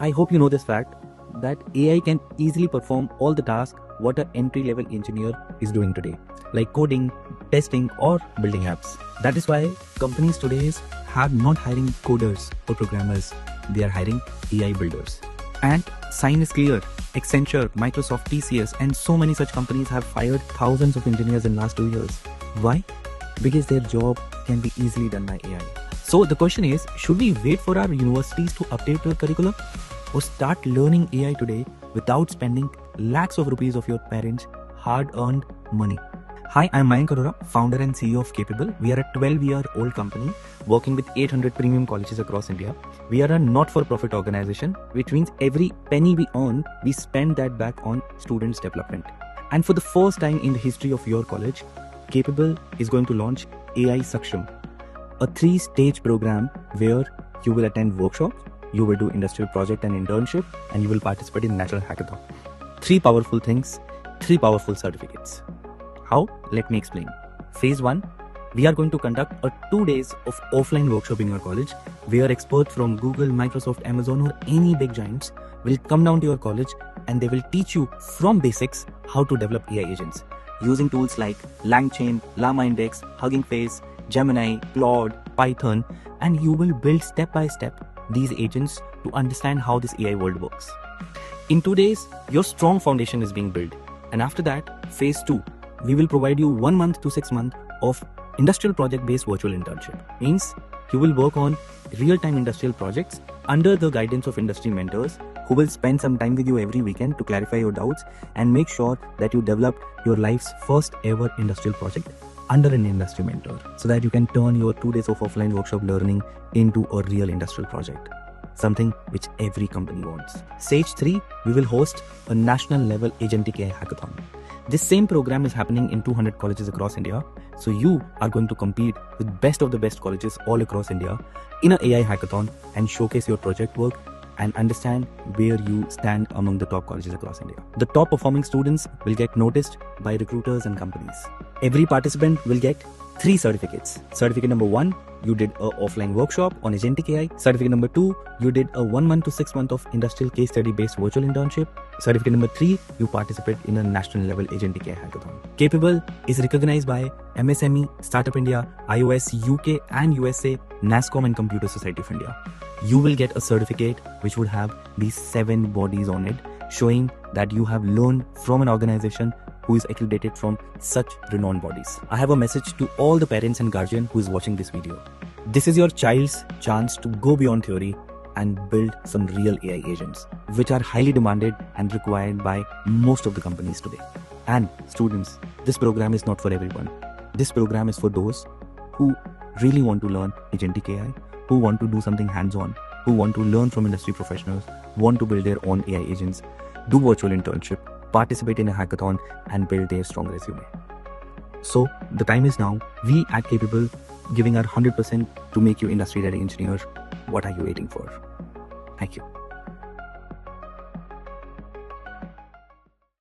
I hope you know this fact that AI can easily perform all the tasks what an entry-level engineer is doing today, like coding, testing, or building apps. That is why companies today are not hiring coders or programmers, they are hiring AI builders. And sign is clear. Accenture, Microsoft, TCS, and so many such companies have fired thousands of engineers in the last 2 years. Why? Because their job can be easily done by AI. So the question is, should we wait for our universities to update their curriculum, or start learning AI today without spending lakhs of rupees of your parents' hard-earned money? Hi, I'm Mayank Arora, founder and CEO of Capabl. We are a 12-year-old company working with 800 premium colleges across India. We are a not-for-profit organization, which means every penny we earn, we spend that back on students' development. And for the first time in the history of your college, Capabl is going to launch AI Saksham, a 3-stage program where you will attend workshops, you will do industrial project and internship, and you will participate in national hackathon. 3 powerful things, 3 powerful certificates. How? Let me explain. Phase 1, we are going to conduct a 2 days of offline workshop in your college where experts from Google, Microsoft, Amazon, or any big giants will come down to your college and they will teach you from basics how to develop AI agents using tools like LangChain, Llama Index, Hugging Face, Gemini, Claude, Python, and you will build step by step these agents to understand how this AI world works. In 2 days, your strong foundation is being built. And after that, phase 2, we will provide you 1 month to 6 months of industrial project-based virtual internship. Means you will work on real-time industrial projects under the guidance of industry mentors who will spend some time with you every weekend to clarify your doubts and make sure that you develop your life's first ever industrial project under an industry mentor so that you can turn your 2 days of offline workshop learning into a real industrial project. Something which every company wants. Stage 3, we will host a national level Agentic AI hackathon. This same program is happening in 200 colleges across India. So you are going to compete with best of the best colleges all across India in an AI hackathon and showcase your project work and understand where you stand among the top colleges across India. The top performing students will get noticed by recruiters and companies. Every participant will get 3 certificates. Certificate number 1, you did an offline workshop on Agentic AI. Certificate number 2, you did a 1 month to 6 month of industrial case study based virtual internship. Certificate number 3, you participate in a national level Agentic AI hackathon. Capabl is recognized by MSME, Startup India, iOS, UK and USA, NASSCOM and Computer Society of India. You will get a certificate which would have these 7 bodies on it, showing that you have learned from an organization who is accredited from such renowned bodies. I have a message to all the parents and guardians who is watching this video. This is your child's chance to go beyond theory and build some real AI agents, which are highly demanded and required by most of the companies today. And students, this program is not for everyone. This program is for those who really want to learn Agentic AI, who want to do something hands-on, who want to learn from industry professionals, want to build their own AI agents, do virtual internship, participate in a hackathon, and build their strong resume. So the time is now. We at Capabl giving our 100% to make you industry-ready engineer. What are you waiting for? Thank you.